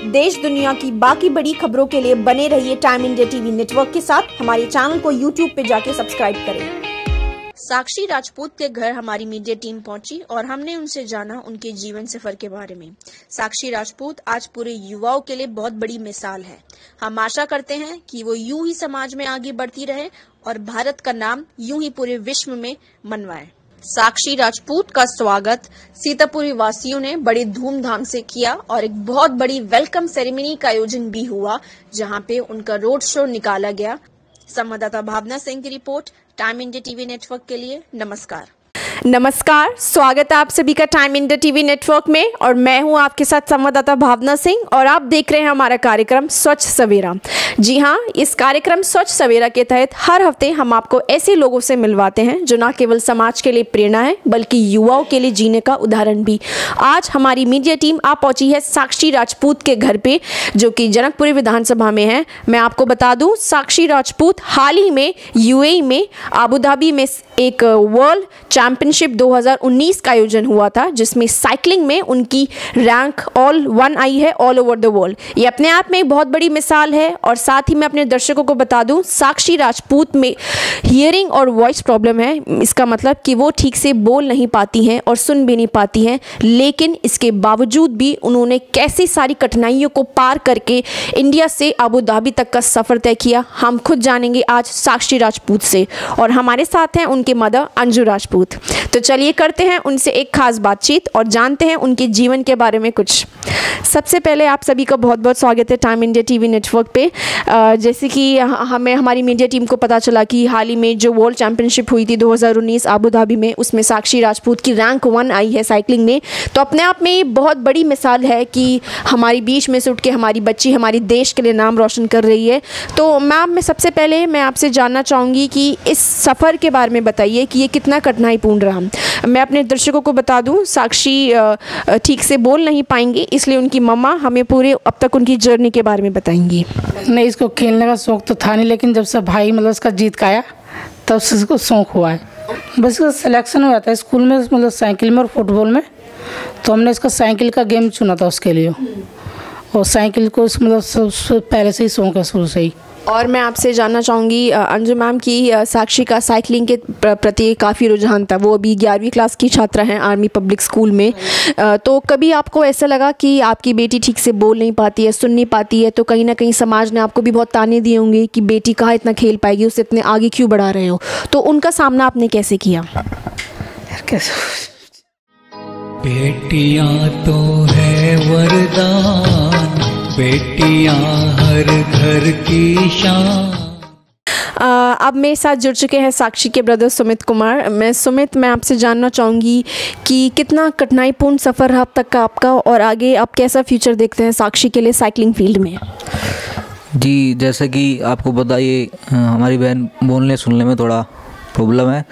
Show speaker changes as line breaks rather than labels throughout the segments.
देश दुनिया की बाकी बड़ी खबरों के लिए बने रहिए टाइम इंडिया टीवी नेटवर्क के साथ। हमारे चैनल को यूट्यूब पे जाके सब्सक्राइब करें। साक्षी राजपूत के घर हमारी मीडिया टीम पहुंची और हमने उनसे जाना उनके जीवन सफर के बारे में। साक्षी राजपूत आज पूरे युवाओं के लिए बहुत बड़ी मिसाल है। हम आशा करते हैं कि वो यूं ही समाज में आगे बढ़ती रहे और भारत का नाम यूं ही पूरे विश्व में मनवाए। साक्षी राजपूत का स्वागत सीतापुरी वासियों ने बड़े धूमधाम से किया और एक बहुत बड़ी वेलकम सेरेमनी का आयोजन भी हुआ, जहां पे उनका रोड शो निकाला गया। संवाददाता भावना सिंह की report time India TV network के लिए। नमस्कार, स्वागत है आप सभी का टाइम इंडिया टीवी नेटवर्क में और मैं हूं आपके साथ संवाददाता भावना सिंह और आप देख रहे हैं हमारा कार्यक्रम स्वच्छ सवेरा। जी हां, इस कार्यक्रम स्वच्छ सवेरा के तहत हर हफ्ते हम आपको ऐसे लोगों से मिलवाते हैं जो न केवल समाज के लिए प्रेरणा है बल्कि युवाओं के लिए जीने का उदाहरण भी। आज हमारी मीडिया टीम आ पहुंची है साक्षी राजपूत के घर पे, जो कि जनकपुरी विधानसभा में है। मैं आपको बता दूं, साक्षी राजपूत हाल ही में यूएई में आबू धाबी में एक वर्ल्ड चैंपियनशिप 2019 का आयोजन हुआ था, जिसमें साइकिलिंग में उनकी रैंक ऑल 1 आई है ऑल ओवर द वर्ल्ड। ये अपने आप में एक बहुत बड़ी मिसाल है। और साथ ही मैं अपने दर्शकों को बता दूं, साक्षी राजपूत में हियरिंग और वॉइस प्रॉब्लम है। इसका मतलब कि वो ठीक से बोल नहीं पाती हैं और सुन भी नहीं पाती हैं, लेकिन इसके बावजूद भी उन्होंने कैसी सारी कठिनाइयों को पार करके इंडिया से आबू धाबी तक का सफ़र तय किया, हम खुद जानेंगे आज साक्षी राजपूत से। और हमारे साथ हैं उनके मदर अंजू राजपूत। तो चलिए करते हैं उनसे एक खास बातचीत और जानते हैं उनके जीवन के बारे में कुछ। सबसे पहले आप सभी का बहुत बहुत स्वागत है टाइम इंडिया टीवी नेटवर्क पे। जैसे कि हमें हमारी मीडिया टीम को पता चला कि हाल ही में जो वर्ल्ड चैंपियनशिप हुई थी 2019 आबू धाबी में, उसमें साक्षी राजपूत की रैंक 1 आई है साइकिलिंग में। तो अपने आप में ये बहुत बड़ी मिसाल है कि हमारी बीच में से उठ के हमारी बच्ची हमारी देश के लिए नाम रोशन कर रही है। तो मैम, मैं सबसे पहले मैं आपसे जानना चाहूँगी कि इस सफ़र के बारे में बताइए कि ये कितना कठिनाईपूर्ण रहा। मैं अपने दर्शकों को बता दूं, साक्षी ठीक से बोल नहीं पाएंगी, इसलिए उनकी मम्मा हमें पूरे अब तक उनकी जर्नी के बारे में बताएंगी।
नहीं, इसको खेलने का शौक़ तो था नहीं, लेकिन जब से भाई मतलब उसका जीत का आया तब से इसको शौक़ हुआ है। बस इसका सिलेक्शन हो जाता है स्कूल में, मतलब साइकिल में और फुटबॉल में। तो हमने इसका साइकिल का गेम चुना था उसके लिए, और साइकिल को मतलब सबसे पहले से ही शौक़ है, शुरू से ही।
और मैं आपसे जानना चाहूँगी अंजू मैम की साक्षी का साइकिलिंग के प्रति काफ़ी रुझान था। वो अभी 11वीं क्लास की छात्रा हैं आर्मी पब्लिक स्कूल में। तो कभी आपको ऐसा लगा कि आपकी बेटी ठीक से बोल नहीं पाती है, सुन नहीं पाती है, तो कहीं ना कहीं समाज ने आपको भी बहुत ताने दिए होंगे कि बेटी कहाँ इतना खेल पाएगी, उसे इतने आगे क्यों बढ़ा रहे हो? तो उनका सामना आपने कैसे किया?
बेटियां तो है वरदान, बेटियां हर घर की शान।
अब मेरे साथ जुड़ चुके हैं साक्षी के ब्रदर सुमित कुमार। मैं आपसे जानना चाहूँगी कि कितना कठिनाईपूर्ण सफ़र रहा अब तक का आपका, और आगे आप कैसा फ्यूचर देखते हैं साक्षी के लिए साइकिलिंग फील्ड में?
जी, जैसे कि आपको बताइए, हमारी बहन बोलने सुनने में थोड़ा प्रॉब्लम है,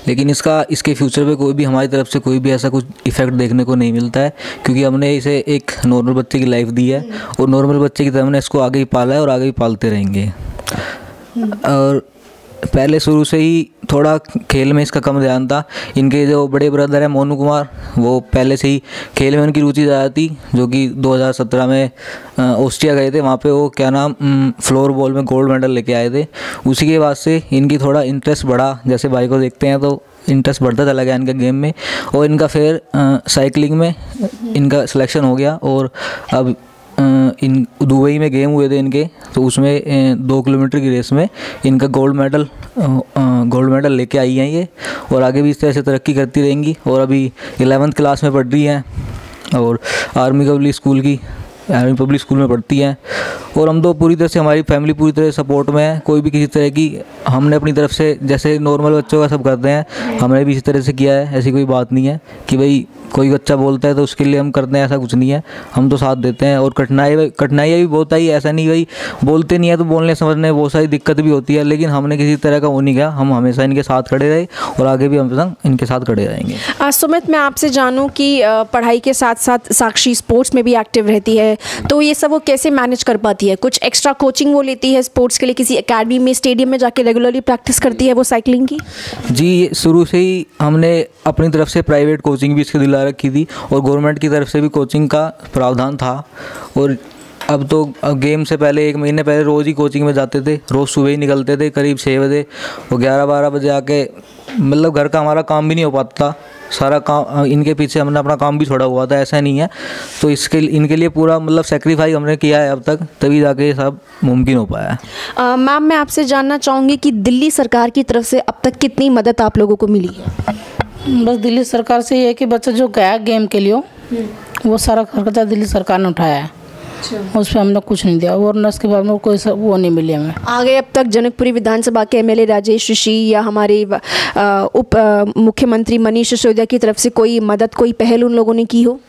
लेकिन इसके फ्यूचर पे कोई भी हमारी तरफ से कोई भी ऐसा कुछ इफ़ेक्ट देखने को नहीं मिलता है, क्योंकि हमने इसे एक नॉर्मल बच्चे की लाइफ दी है और नॉर्मल बच्चे की तरह हमने इसको आगे ही पाला है और आगे भी पालते रहेंगे। और पहले शुरू से ही थोड़ा खेल में इसका कम ध्यान था। इनके जो बड़े ब्रदर हैं मोनू कुमार, वो पहले से ही खेल में उनकी रुचि ज़्यादा थी, जो कि 2017 में ऑस्ट्रिया गए थे। वहाँ पे वो फ्लोर बॉल में गोल्ड मेडल लेके आए थे। उसी के बाद से इनकी थोड़ा इंटरेस्ट बढ़ा, जैसे भाई को देखते हैं तो इंटरेस्ट बढ़ता चला गया इनका गेम में, और इनका फिर साइकिलिंग में इनका सिलेक्शन हो गया। और अब इन दुबई में गेम हुए थे इनके, तो उसमें 2 किलोमीटर की रेस में इनका गोल्ड मेडल लेके आई हैं ये, और आगे भी इस तरह से तरक्की करती रहेंगी। और अभी 11th क्लास में पढ़ रही हैं और आर्मी पब्लिक स्कूल में पढ़ती हैं। और हम तो पूरी तरह से, हमारी फैमिली पूरी तरह सपोर्ट में है। कोई भी किसी तरह की, हमने अपनी तरफ से जैसे नॉर्मल बच्चों का सब करते हैं, हमने भी इसी तरह से किया है। ऐसी कोई बात नहीं है कि भाई कोई बच्चा बोलता है तो उसके लिए हम करते हैं, ऐसा कुछ नहीं है। हम तो साथ देते हैं। और कठिनाइयाँ भी बहुत आई, ऐसा नहीं भाई बोलते नहीं है तो बोलने समझने में बहुत सारी दिक्कत भी होती है, लेकिन हमने किसी तरह का वो नहीं किया। हम हमेशा इनके साथ खड़े रहे और आगे भी हम इनके साथ खड़े रहेंगे।
सुमित, मैं आपसे जानूँ कि पढ़ाई के साथ साथ साक्षी स्पोर्ट्स में भी एक्टिव रहती है, तो ये सब वो कैसे मैनेज कर पाती है? कुछ एक्स्ट्रा कोचिंग वो लेती है स्पोर्ट्स के लिए, किसी एकेडमी में, स्टेडियम में जाके रेगुलरली प्रैक्टिस करती है वो साइकिलिंग की?
जी, शुरू से ही हमने अपनी तरफ से प्राइवेट कोचिंग भी इसके दिला रखी थी, और गवर्नमेंट की तरफ से भी कोचिंग का प्रावधान था। और अब तो गेम से पहले 1 महीने पहले रोज़ ही कोचिंग में जाते थे, रोज़ सुबह ही निकलते थे करीब 6 बजे और 11-12 बजे आके मतलब घर का हमारा काम भी नहीं हो पाता था। सारा काम इनके पीछे हमने अपना काम भी छोड़ा हुआ था, ऐसा नहीं है। तो इनके लिए पूरा मतलब सेक्रीफाइस हमने किया है अब तक, तभी जाके ये सब मुमकिन हो पाया है।
मैम, मैं आपसे जानना चाहूँगी कि दिल्ली सरकार की तरफ से अब तक कितनी मदद आप लोगों को मिली है?
बस दिल्ली सरकार से ये है कि बच्चा जो गया गेम के लिए वो सारा खर्चा दिल्ली सरकार ने उठाया है। उस पर हमने कुछ नहीं दिया और उसके बाद में कोई वो नहीं मिली हमें।
आगे अब तक जनकपुरी विधानसभा के एमएलए राजेश ऋषि या हमारे उप मुख्यमंत्री मनीष सिसोदिया की तरफ से कोई मदद, कोई पहल उन लोगों ने की हो?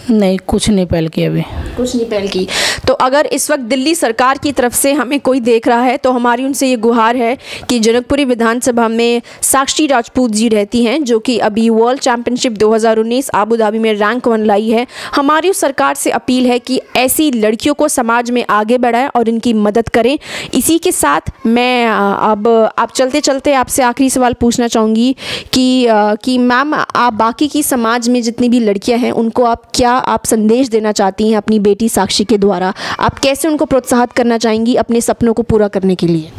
नहीं, कुछ नहीं पहल की, अभी
कुछ नहीं पहल की। तो अगर इस वक्त दिल्ली सरकार की तरफ से हमें कोई देख रहा है तो हमारी उनसे ये गुहार है कि जनकपुरी विधानसभा में साक्षी राजपूत जी रहती हैं, जो कि अभी वर्ल्ड चैंपियनशिप 2019 आबू धाबी में रैंक 1 लाई है। हमारी उस सरकार से अपील है कि ऐसी लड़कियों को समाज में आगे बढ़ाएं और इनकी मदद करें। इसी के साथ मैं अब आप चलते चलते आपसे आखिरी सवाल पूछना चाहूँगी कि मैम, आप बाकी की समाज में जितनी भी लड़कियाँ हैं उनको आप संदेश देना चाहती हैं अपनी बेटी साक्षी के द्वारा? आप कैसे उनको प्रोत्साहित करना चाहेंगी अपने सपनों को पूरा करने के लिए?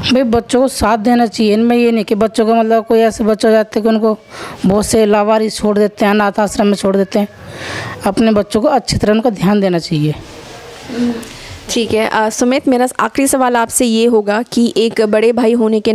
भाई, बच्चों को साथ देना चाहिए। इनमें ये नहीं कि बच्चों को मतलब कोई ऐसे बच्चे हो जाते हैं कि उनको बहुत से लावारिस छोड़ देते हैं, अनाथ आश्रम में छोड़ देते हैं। अपने बच्चों को अच्छी तरह उनको ध्यान देना चाहिए।
ठीक है सुमित, मेरा आखिरी सवाल आपसे ये होगा कि एक बड़े भाई होने के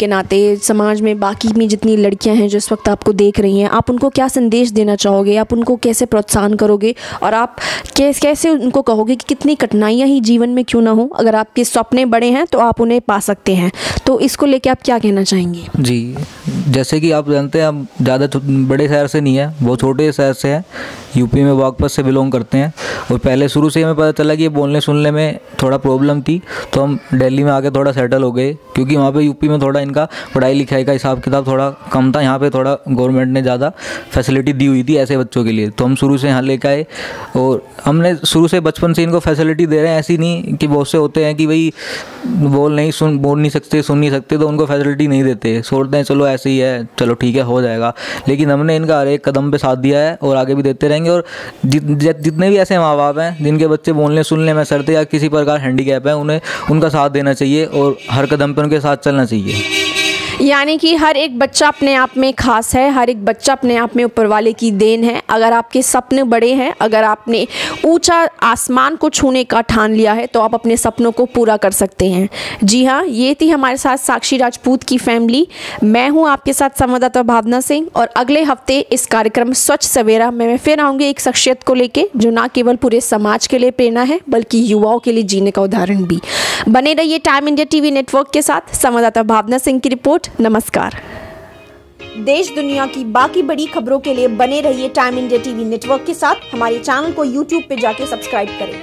नाते समाज में बाकी में जितनी लड़कियां हैं जो इस वक्त आपको देख रही हैं, आप उनको क्या संदेश देना चाहोगे? आप उनको कैसे प्रोत्साहन करोगे और आप कैसे उनको कहोगे कि कितनी कठिनाइयां ही जीवन में क्यों ना हो, अगर आपके सपने बड़े हैं तो आप उन्हें पा सकते हैं? तो इसको लेके आप क्या कहना चाहेंगे?
जी, जैसे कि आप जानते हैं हम ज़्यादा बड़े शहर से नहीं है, बहुत छोटे शहर से हैं, यूपी में बागपत से बिलोंग करते हैं। और पहले शुरू से हमें पता चला कि ये बोलने सुनने में थोड़ा प्रॉब्लम थी, तो हम दिल्ली में आके थोड़ा सेटल हो गए, क्योंकि वहाँ पे यूपी में थोड़ा इनका पढ़ाई लिखाई का हिसाब किताब थोड़ा कम था। यहाँ पे थोड़ा गवर्नमेंट ने ज़्यादा फैसिलिटी दी हुई थी ऐसे बच्चों के लिए, तो हम शुरू से यहाँ लेकर आए और हमने शुरू से बचपन से इनको फैसिलिटी दे रहे हैं। ऐसी नहीं कि बहुत से होते हैं कि भाई बोल नहीं सकते, सुन नहीं सकते, तो उनको फैसिलिटी नहीं देते, सोचते हैं चलो ऐसे ही है, चलो ठीक है, हो जाएगा। लेकिन हमने इनका हर एक कदम पे साथ दिया है और आगे भी देते रहेंगे। और जितने भी ऐसे माँ बाप हैं जिनके बच्चे बोलने सुनने में सरते या किसी प्रकार हैंडीकैप है, उन्हें उनका साथ देना चाहिए और हर कदम पर उनके साथ चलना चाहिए।
यानी कि हर एक बच्चा अपने आप में खास है, हर एक बच्चा अपने आप में ऊपर वाले की देन है। अगर आपके सपने बड़े हैं, अगर आपने ऊंचा आसमान को छूने का ठान लिया है, तो आप अपने सपनों को पूरा कर सकते हैं। जी हाँ, ये थी हमारे साथ साक्षी राजपूत की फैमिली। मैं हूँ आपके साथ संवाददाता भावना सिंह और अगले हफ्ते इस कार्यक्रम स्वच्छ सवेरा में मैं फिर आऊँगी एक शख्सियत को लेके जो ना केवल पूरे समाज के लिए प्रेरणा है बल्कि युवाओं के लिए जीने का उदाहरण भी। बने रहिए टाइम इंडिया टीवी नेटवर्क के साथ। संवाददाता भावना सिंह की रिपोर्ट। नमस्कार।
देश दुनिया की बाकी बड़ी खबरों के लिए बने रहिए टाइम इंडिया टीवी नेटवर्क के साथ। हमारे चैनल को यूट्यूब पे जाके सब्सक्राइब करें।